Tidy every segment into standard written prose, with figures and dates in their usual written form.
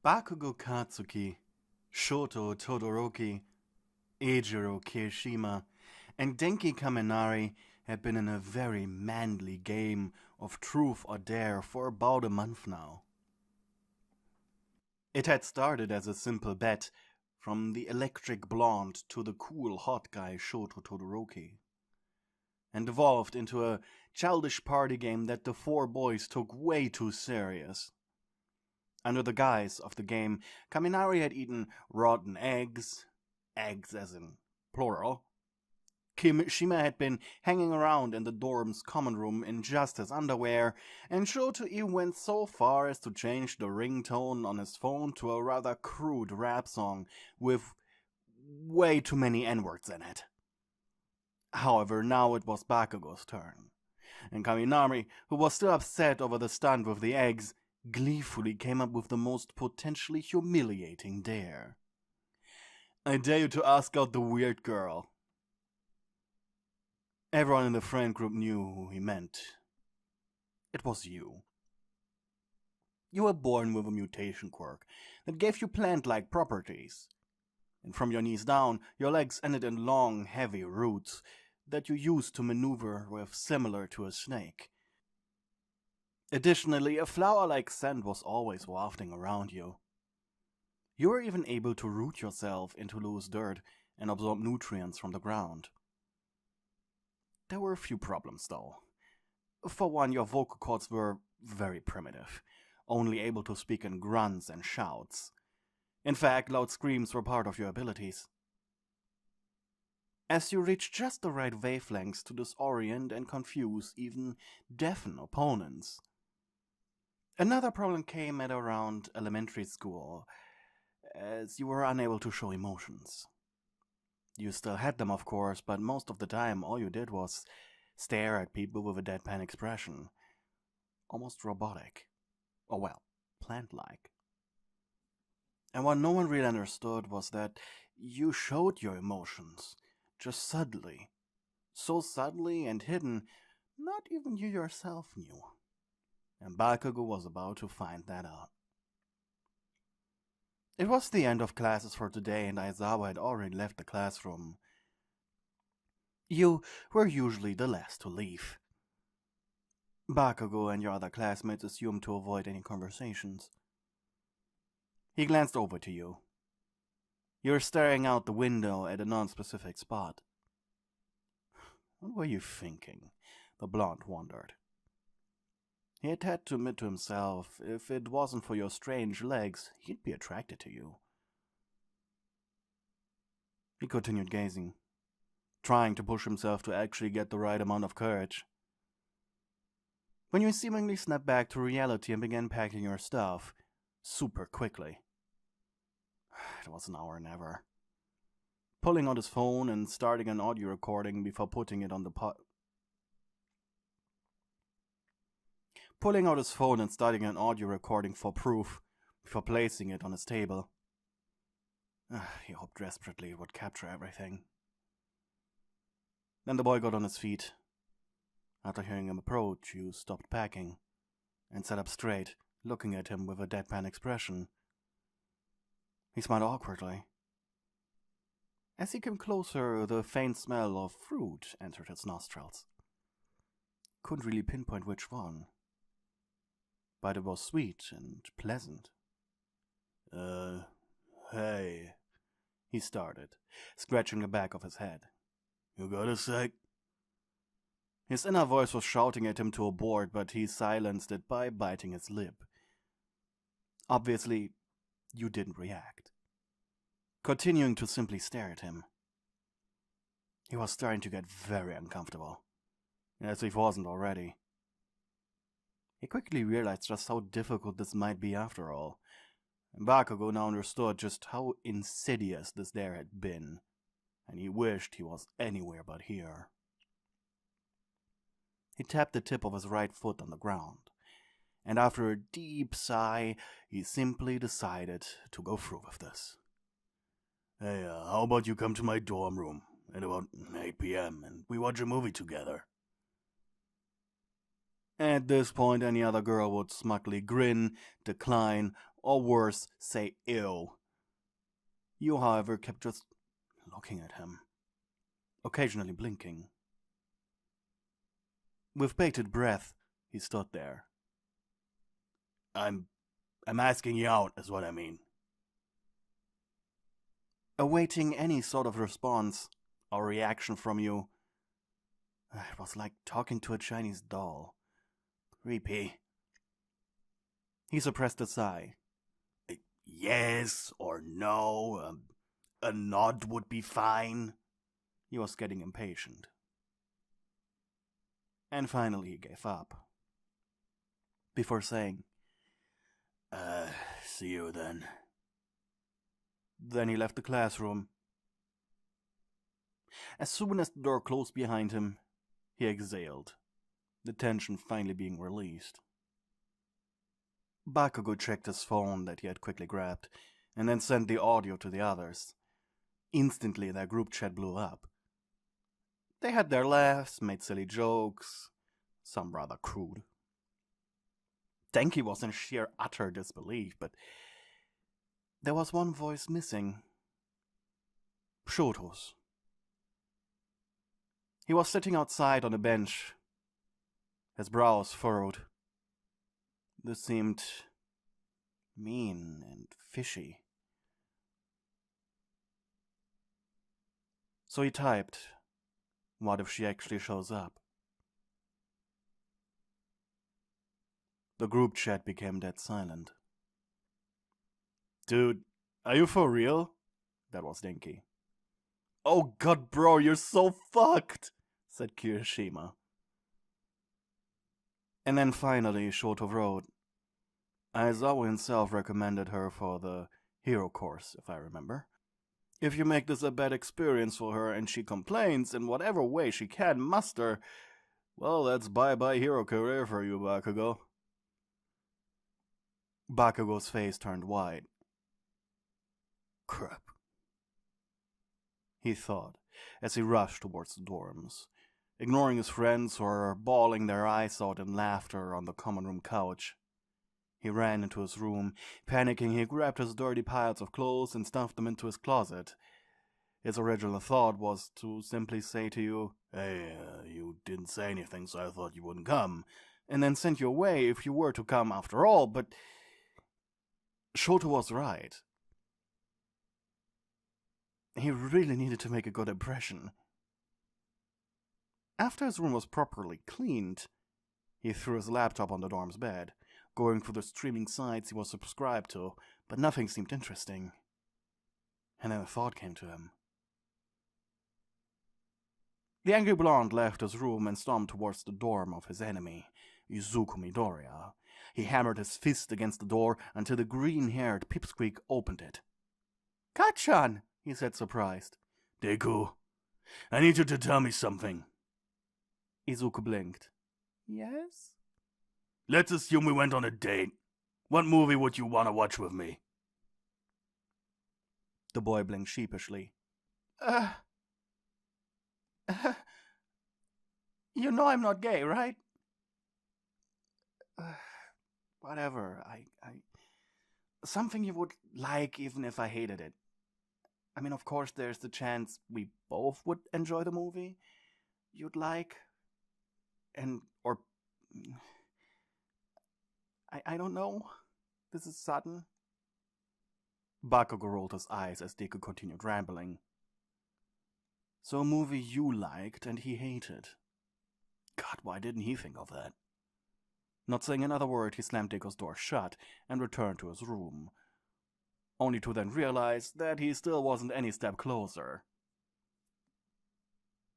Bakugou Katsuki, Shoto Todoroki, Eijiro Kirishima, and Denki Kaminari had been in a very manly game of truth or dare for about a month now. It had started as a simple bet, from the electric blonde to the cool hot guy Shoto Todoroki, and evolved into a childish party game that the four boys took way too serious. Under the guise of the game, Kaminari had eaten rotten eggs as in plural. Kimishima had been hanging around in the dorm's common room in just his underwear, and Shoto even went so far as to change the ringtone on his phone to a rather crude rap song with way too many N-words in it. However, now it was Bakugou's turn, and Kaminari, who was still upset over the stunt with the eggs, gleefully came up with the most potentially humiliating dare. "I dare you to ask out the weird girl." Everyone in the friend group knew who he meant. It was you. You were born with a mutation quirk that gave you plant-like properties, and from your knees down, your legs ended in long, heavy roots that you used to maneuver with, similar to a snake. Additionally, a flower-like scent was always wafting around you. You were even able to root yourself into loose dirt and absorb nutrients from the ground. There were a few problems, though. For one, your vocal cords were very primitive, only able to speak in grunts and shouts. In fact, loud screams were part of your abilities. As you reached just the right wavelengths to disorient and confuse even deafen opponents. Another problem came at around elementary school, as you were unable to show emotions. You still had them, of course, but most of the time all you did was stare at people with a deadpan expression. Almost robotic. Or well, plant-like. And what no one really understood was that you showed your emotions, just subtly. So subtly and hidden, not even you yourself knew. And Bakugou was about to find that out. It was the end of classes for today, and Aizawa had already left the classroom. You were usually the last to leave. Bakugou and your other classmates assumed to avoid any conversations. He glanced over to you. You were staring out the window at a non-specific spot. What were you thinking? The blonde wondered. He had had to admit to himself, if it wasn't for your strange legs, he'd be attracted to you. He continued gazing, trying to push himself to actually get the right amount of courage. When you seemingly snapped back to reality and began packing your stuff, super quickly. It was now or never. Pulling out his phone and starting an audio recording before putting it on the Pulling out his phone and starting an audio recording for proof, before placing it on his table. He hoped desperately it would capture everything. Then the boy got on his feet. After hearing him approach, you stopped packing, and sat up straight, looking at him with a deadpan expression. He smiled awkwardly. As he came closer, the faint smell of fruit entered his nostrils. Couldn't really pinpoint which one, but it was sweet and pleasant. Hey, he started, scratching the back of his head. You got a sec? His inner voice was shouting at him to abort, but he silenced it by biting his lip. Obviously, you didn't react, continuing to simply stare at him. He was starting to get very uncomfortable, as if he wasn't already. He quickly realized just how difficult this might be after all, and Bakugou now understood just how insidious this dare had been, and he wished he was anywhere but here. He tapped the tip of his right foot on the ground, and after a deep sigh, he simply decided to go through with this. Hey, how about you come to my dorm room at about 8 p.m. and we watch a movie together? At this point, any other girl would smugly grin, decline, or worse, say ew. You, however, kept just looking at him, occasionally blinking. With bated breath, he stood there. I'm asking you out, is what I mean. Awaiting any sort of response or reaction from you, it was like talking to a Chinese doll. Creepy. He suppressed a sigh. Yes or no, a nod would be fine. He was getting impatient. And finally he gave up. Before saying, see you then. Then he left the classroom. As soon as the door closed behind him, he exhaled, the tension finally being released. Bakugou checked his phone that he had quickly grabbed, and then sent the audio to the others. Instantly their group chat blew up. They had their laughs, made silly jokes, some rather crude. Denki was in sheer utter disbelief, but there was one voice missing. Shoto's. He was sitting outside on a bench, his brows furrowed. This seemed mean and fishy. So he typed, "What if she actually shows up?" The group chat became dead silent. "Dude, are you for real?" That was Denki. "Oh god, bro, you're so fucked," said Kirishima. And then finally Shoto wrote, "Aizawa himself recommended her for the hero course, if I remember. If you make this a bad experience for her and she complains in whatever way she can muster, well, that's bye-bye hero career for you, Bakugou." Bakugou's face turned white. Crap, he thought, as he rushed towards the dorms, ignoring his friends who were bawling their eyes out in laughter on the common room couch. He ran into his room. Panicking, he grabbed his dirty piles of clothes and stuffed them into his closet. His original thought was to simply say to you, "Hey, you didn't say anything, so I thought you wouldn't come," and then send you away if you were to come after all, but Shoto was right. He really needed to make a good impression. After his room was properly cleaned, he threw his laptop on the dorm's bed, going through the streaming sites he was subscribed to, but nothing seemed interesting. And then a thought came to him. The angry blonde left his room and stomped towards the dorm of his enemy, Izuku Midoriya. He hammered his fist against the door until the green-haired pipsqueak opened it. "Katchan!" he said, surprised. "Deku, I need you to tell me something." Izuku blinked. "Yes?" "Let's assume we went on a date. What movie would you want to watch with me?" The boy blinked sheepishly. You know I'm not gay, right?" Whatever, something you would like even if I hated it. I mean, of course, there's the chance we both would enjoy the movie you'd like. Or I don't know. This is sudden. Bakugou rolled his eyes as Deku continued rambling. "So a movie you liked and he hated. God, why didn't he think of that?" Not saying another word, he slammed Deku's door shut and returned to his room, only to then realize that he still wasn't any step closer.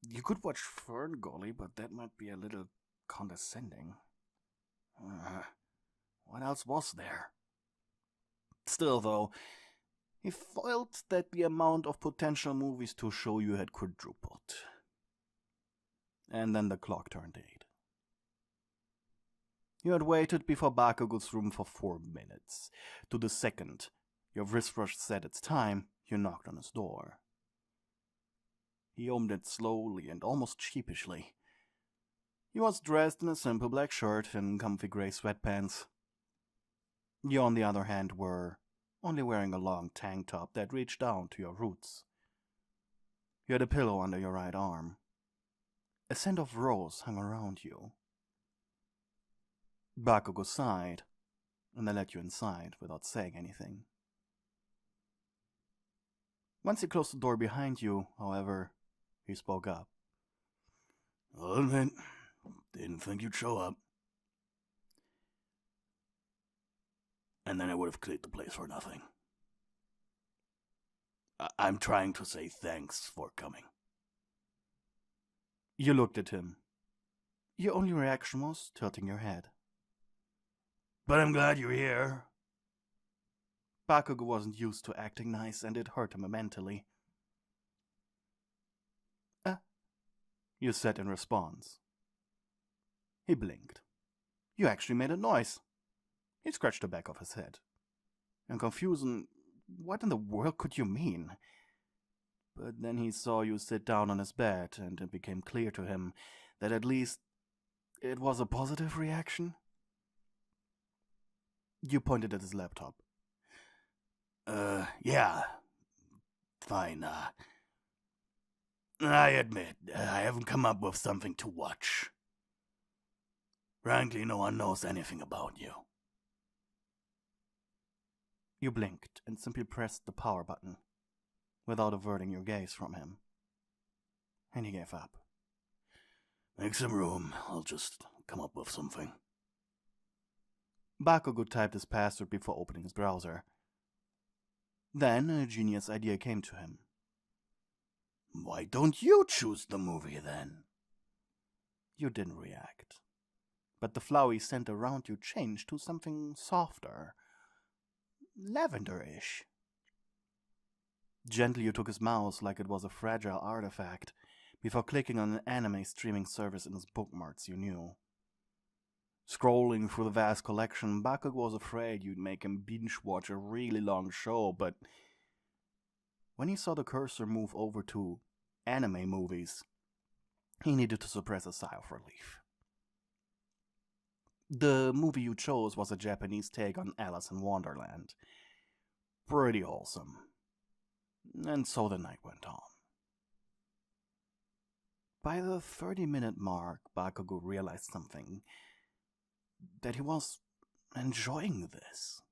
You could watch Fern Gully, but that might be a little condescending. What else was there? Still, though, he felt that the amount of potential movies to show you had quadrupled. And then the clock turned 8. You had waited before Bakugou's room for 4 minutes. To the second your wristwatch said its time, you knocked on his door. He opened it slowly and almost sheepishly. He was dressed in a simple black shirt and comfy grey sweatpants. You, on the other hand, were only wearing a long tank top that reached down to your roots. You had a pillow under your right arm. A scent of rose hung around you. Bakugou sighed, and they let you inside without saying anything. Once he closed the door behind you, however, he spoke up. I'll admit, didn't think you'd show up. And then I would have cleared the place for nothing. I'm trying to say thanks for coming. You looked at him. Your only reaction was tilting your head. But I'm glad you're here. Bakugou wasn't used to acting nice, and it hurt him mentally. You said in response. He blinked. You actually made a noise. He scratched the back of his head. In confusion, what in the world could you mean? But then he saw you sit down on his bed, and it became clear to him that at least it was a positive reaction. You pointed at his laptop. Yeah. Fine, I admit, I haven't come up with something to watch. Frankly, no one knows anything about you. You blinked and simply pressed the power button, without averting your gaze from him. And he gave up. Make some room, I'll just come up with something. Bakugou typed his password before opening his browser. Then a genius idea came to him. Why don't you choose the movie then? You didn't react, but the flowery scent around you changed to something softer, lavender-ish. Gently you took his mouse like it was a fragile artifact, before clicking on an anime streaming service in his bookmarks you knew. Scrolling through the vast collection, Bakugou was afraid you'd make him binge-watch a really long show, but when he saw the cursor move over to anime movies, he needed to suppress a sigh of relief. The movie you chose was a Japanese take on Alice in Wonderland. Pretty wholesome. And so the night went on. By the 30-minute mark, Bakugou realized something. That he was enjoying this.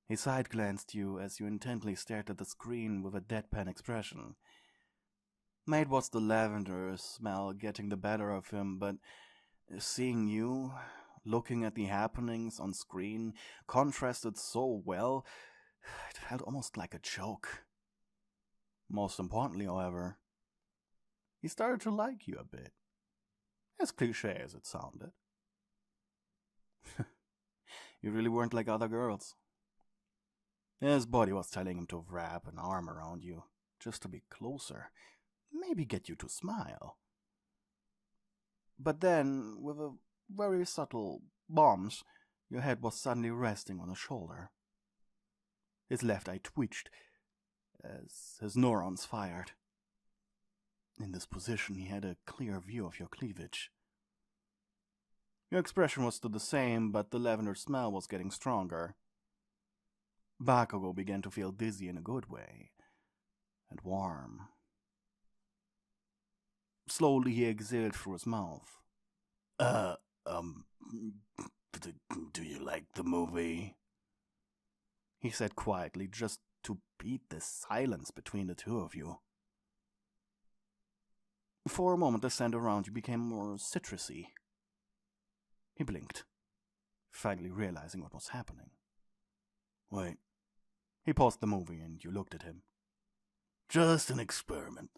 He side-glanced you as you intently stared at the screen with a deadpan expression. Maybe it was the lavender smell getting the better of him, but seeing you, looking at the happenings on screen, contrasted so well, it felt almost like a joke. Most importantly, however, he started to like you a bit. As cliché as it sounded. You really weren't like other girls. His body was telling him to wrap an arm around you, just to be closer, maybe get you to smile. But then, with a very subtle bounce, your head was suddenly resting on his shoulder. His left eye twitched as his neurons fired. In this position, he had a clear view of your cleavage. Your expression was still the same, but the lavender smell was getting stronger. Bakugou began to feel dizzy in a good way, and warm. Slowly he exhaled through his mouth. Do you like the movie? He said quietly, just to beat the silence between the two of you. For a moment the scent around you became more citrusy. He blinked, finally realizing what was happening. Wait. He paused the movie and you looked at him. Just an experiment.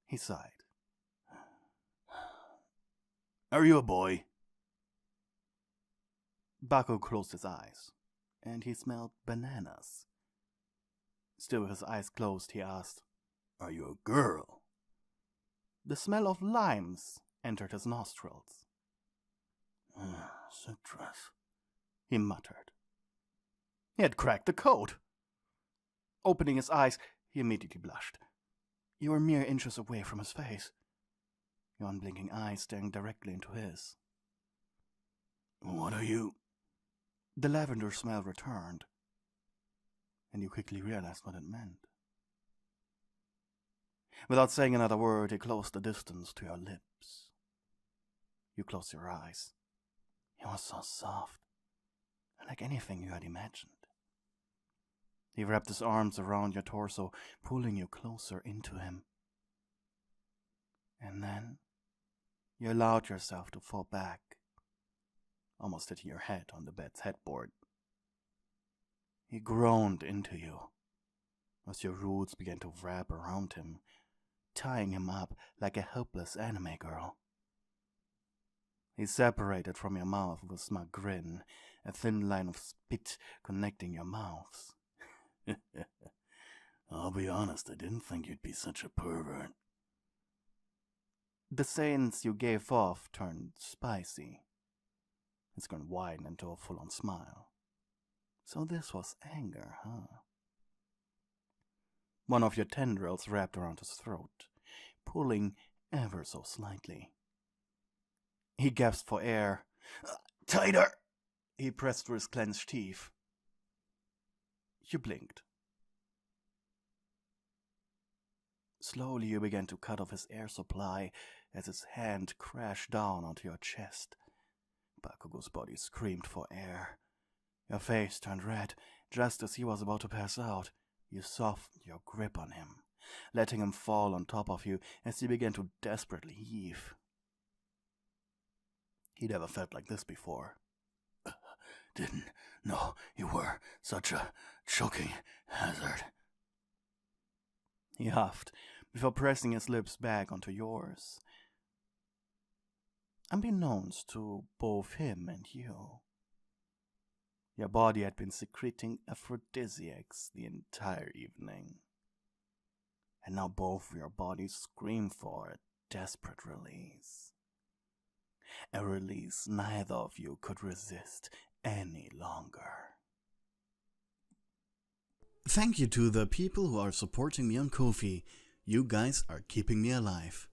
He sighed. Are you a boy? Bakugou closed his eyes, and he smelled bananas. Still with his eyes closed, he asked, Are you a girl? The smell of limes entered his nostrils. Citrus, he muttered. He had cracked the code. Opening his eyes, he immediately blushed. You were mere inches away from his face, your unblinking eyes staring directly into his. What are you? The lavender smell returned, and you quickly realized what it meant. Without saying another word, he closed the distance to your lips. You closed your eyes. He was so soft, like anything you had imagined. He wrapped his arms around your torso, pulling you closer into him. And then you allowed yourself to fall back, almost hitting your head on the bed's headboard. He groaned into you as your roots began to wrap around him, tying him up like a helpless anime girl. He separated from your mouth with a smug grin, a thin line of spit connecting your mouths. I'll be honest, I didn't think you'd be such a pervert. The sayings you gave off turned spicy. It's gone wide into a full-on smile. So this was anger, huh? One of your tendrils wrapped around his throat, pulling ever so slightly. He gasped for air. Tighter! He pressed through his clenched teeth. You blinked. Slowly you began to cut off his air supply as his hand crashed down onto your chest. Bakugou's body screamed for air. Your face turned red just as he was about to pass out. You softened your grip on him, letting him fall on top of you as he began to desperately heave. He'd never felt like this before. Didn't know you were such a choking hazard. He huffed before pressing his lips back onto yours. Unbeknownst to both him and you, your body had been secreting aphrodisiacs the entire evening. And now both your bodies screamed for a desperate release. A release neither of you could resist any longer. Thank you to the people who are supporting me on Ko-fi. You guys are keeping me alive.